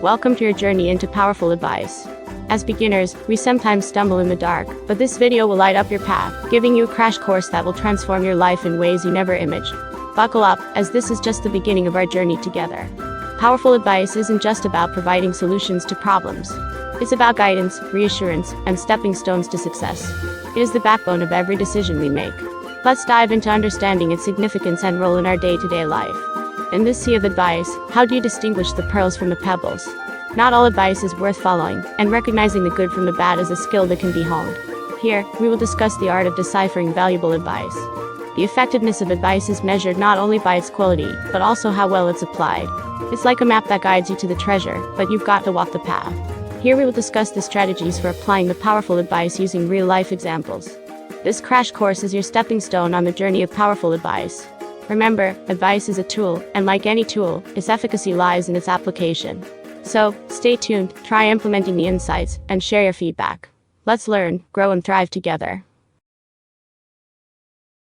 Welcome to your journey into powerful advice. As beginners, we sometimes stumble in the dark, but this video will light up your path, giving you a crash course that will transform your life in ways you never imagined. Buckle up, as this is just the beginning of our journey together. Powerful advice isn't just about providing solutions to problems. It's about guidance, reassurance, and stepping stones to success. It is the backbone of every decision we make. Let's dive into understanding its significance and role in our day-to-day life. In this sea of advice, how do you distinguish the pearls from the pebbles? Not all advice is worth following, and recognizing the good from the bad is a skill that can be honed. Here, we will discuss the art of deciphering valuable advice. The effectiveness of advice is measured not only by its quality, but also how well it's applied. It's like a map that guides you to the treasure, but you've got to walk the path. Here we will discuss the strategies for applying the powerful advice using real-life examples. This crash course is your stepping stone on the journey of powerful advice. Remember, advice is a tool, and like any tool, its efficacy lies in its application. So, stay tuned, try implementing the insights, and share your feedback. Let's learn, grow, and thrive together.